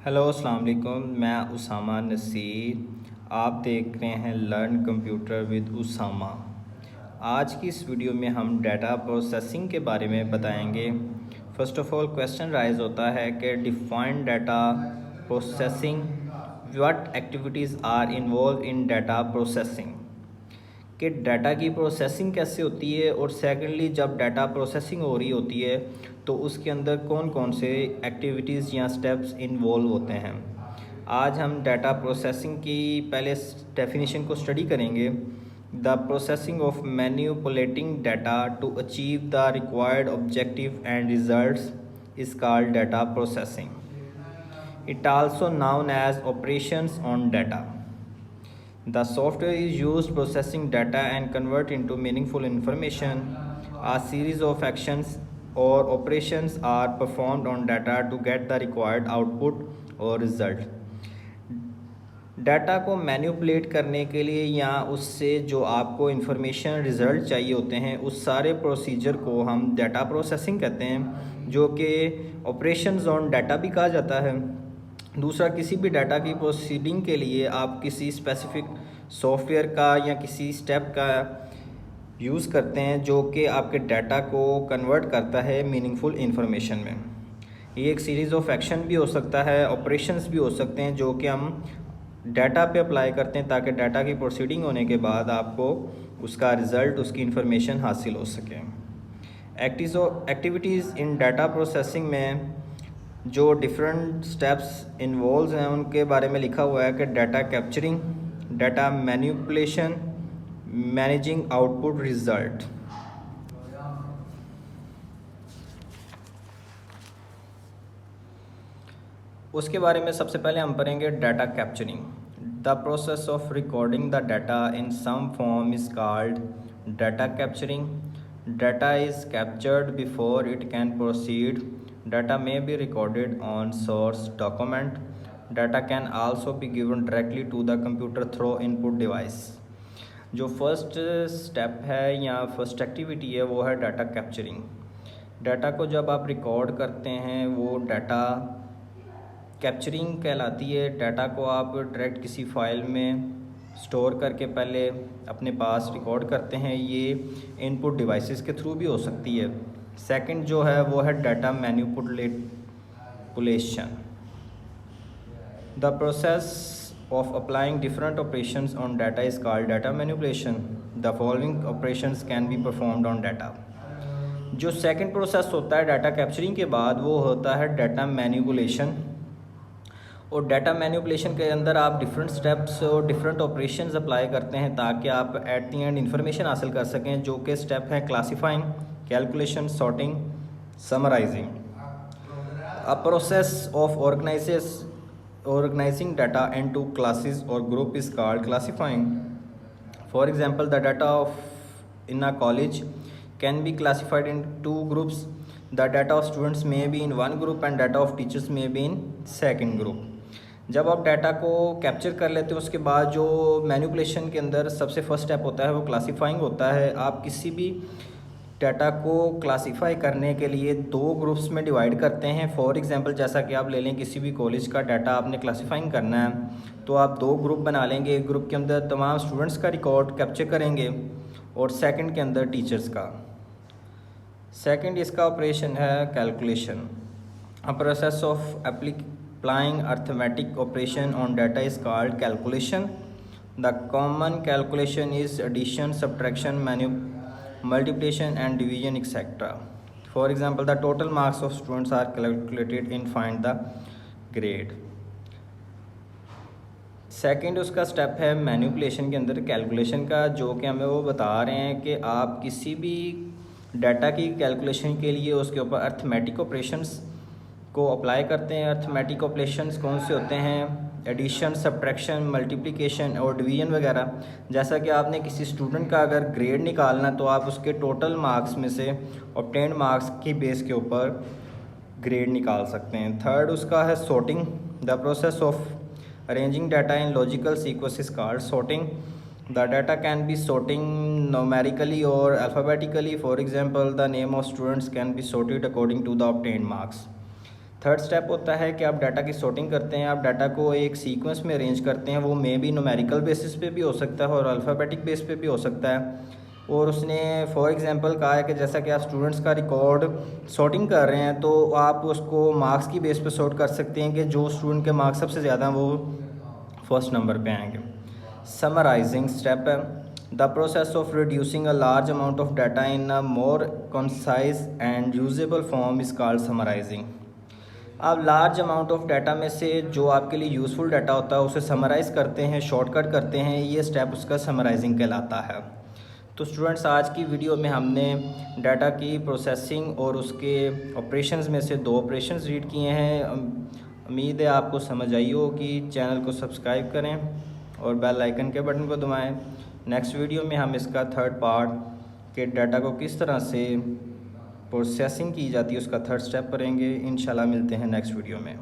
Hello अस्सलाम वालेकुम। मैं उसामा नसीर। आप देख रहे हैं लर्न कंप्यूटर विद उसामा। आज की इस वीडियो में हम डाटा प्रोसेसिंग के बारे में बताएंगे। First of all question rise होता है कि define data processing, what activities are involve in data processing, कि डाटा की प्रोसेसिंग कैसे होती है, और सेकेंडली जब डाटा प्रोसेसिंग हो रही होती है तो उसके अंदर कौन कौन से एक्टिविटीज़ या स्टेप्स इन्वॉल्व होते हैं। आज हम डाटा प्रोसेसिंग की पहले डेफिनेशन को स्टडी करेंगे। The processing of manipulating data to achieve the required objective and results is called data processing. It also known as operations on data. The software is used processing data and convert into meaningful information. A series of actions or operations are performed on data to get the required output or result. Data को manipulate करने के लिए या उससे जो आपको information result चाहिए होते हैं उस सारे प्रोसीजर को हम डाटा प्रोसेसिंग कहते हैं, जो कि ऑपरेशंस ऑन डाटा भी कहा जाता है। दूसरा, किसी भी डाटा की प्रोसीडिंग के लिए आप किसी स्पेसिफिक सॉफ्टवेयर का या किसी स्टेप का यूज़ करते हैं जो कि आपके डाटा को कन्वर्ट करता है मीनिंगफुल इन्फॉर्मेशन में। ये एक सीरीज़ ऑफ एक्शन भी हो सकता है, ऑपरेशंस भी हो सकते हैं जो कि हम डाटा पे अप्लाई करते हैं ताकि डाटा की प्रोसीडिंग होने के बाद आपको उसका रिज़ल्ट, उसकी इन्फॉर्मेशन हासिल हो सके। एक्टिविटीज़ इन डाटा प्रोसेसिंग में जो डिफरेंट स्टेप्स इन्वॉल्व हैं उनके बारे में लिखा हुआ है कि data capturing, data manipulation, managing output result. उसके बारे में सबसे पहले हम पढ़ेंगे data capturing. The process of recording the data in some form is called data capturing. Data is captured before it can proceed. Data may be recorded on source document. Data can also be given directly to the computer through input device. जो first step है या first activity है वो है data capturing. Data को जब आप record करते हैं वो डाटा कैप्चरिंग कहलाती है। डाटा को आप डायरेक्ट किसी फाइल में स्टोर करके पहले अपने पास रिकॉर्ड करते हैं, ये इनपुट डिवाइसेस के थ्रू भी हो सकती है। सेकंड जो है वो है data manipulation. The process of applying different operations on data is called data manipulation. The following operations can be performed on data. जो सेकंड प्रोसेस होता है डाटा कैप्चरिंग के बाद वो होता है डाटा मैनिपुलेशन। और डाटा मैनिपुलेशन के अंदर आप डिफरेंट स्टेप्स और डिफरेंट ऑपरेशंस अप्लाई करते हैं ताकि आप एट द एंड इन्फॉर्मेशन हासिल कर सकें, जो कि स्टेप है classifying, calculation, sorting, summarising. A process of organizing data into classes or group is called classifying. For example, the data in a college can be classified in two groups. The data of students may be in one group and data of teachers may be in second group. जब आप data को capture कर लेते हो उसके बाद जो manipulation के अंदर सबसे फर्स्ट स्टेप होता है वो क्लासीफाइंग होता है। आप किसी भी डाटा को क्लासीफाई करने के लिए दो ग्रुप्स में डिवाइड करते हैं। फॉर एग्जांपल, जैसा कि आप ले लें किसी भी कॉलेज का डाटा आपने क्लासीफाइंग करना है तो आप दो ग्रुप बना लेंगे। एक ग्रुप के अंदर तमाम स्टूडेंट्स का रिकॉर्ड कैप्चर करेंगे और सेकंड के अंदर टीचर्स का। सेकंड इसका ऑपरेशन है calculation. A process of applying arithmetic operation on data is called calculation. The common calculation is addition, subtraction, multiplication and division, etc. For example, the total marks of students are calculated in find the grade. Second उसका step है manipulation के अंदर calculation का, जो कि हमें वो बता रहे हैं कि आप किसी भी डाटा की कैलकुलेशन के लिए उसके ऊपर अर्थमेटिक ऑपरेशंस को अप्लाई करते हैं। अर्थमेटिक ऑपरेशंस कौन से होते हैं? एडिशन, सब्ट्रैक्शन, मल्टीप्लिकेशन और डिवीजन वगैरह। जैसा कि आपने किसी स्टूडेंट का अगर ग्रेड निकालना तो आप उसके टोटल मार्क्स में से ऑब्टेन्ड मार्क्स की बेस के ऊपर ग्रेड निकाल सकते हैं। थर्ड उसका है sorting. The process of arranging data in logical sequence is called sorting. The data can be sorting numerically or alphabetically. For example, the name of students can be sorted according to the obtained marks. Third step होता है कि आप data की sorting करते हैं, आप data को एक सीक्वेंस में अरेंज करते हैं। वो मे बी न्यूमेरिकल बेसिस पे भी हो सकता है और अल्फ़ाबेटिक बेस पे भी हो सकता है। और उसने फॉर एग्जांपल कहा है कि जैसा कि आप स्टूडेंट्स का रिकॉर्ड सॉर्टिंग कर रहे हैं तो आप उसको मार्क्स की बेस पे सॉर्ट कर सकते हैं कि जो स्टूडेंट के मार्क्स सबसे ज़्यादा वो फर्स्ट नंबर पे आएंगे। समराइजिंग स्टेप है the process of reducing a large amount of data in a more concise and usable form is called summarising. आप लार्ज अमाउंट ऑफ डाटा में से जो आपके लिए यूज़फुल डाटा होता है उसे समराइज़ करते हैं, शॉर्टकट करते हैं, ये स्टेप उसका समराइजिंग कहलाता है। तो स्टूडेंट्स, आज की वीडियो में हमने डाटा की प्रोसेसिंग और उसके ऑपरेशंस में से 2 ऑपरेशंस रीड किए हैं। उम्मीद है आपको समझ आई हो कि चैनल को सब्सक्राइब करें और बेल आइकन के बटन को दबाएं। नेक्स्ट वीडियो में हम इसका थर्ड पार्ट के डाटा को किस तरह से प्रोसेसिंग की जाती है उसका थर्ड स्टेप करेंगे। इंशाल्लाह मिलते हैं नेक्स्ट वीडियो में।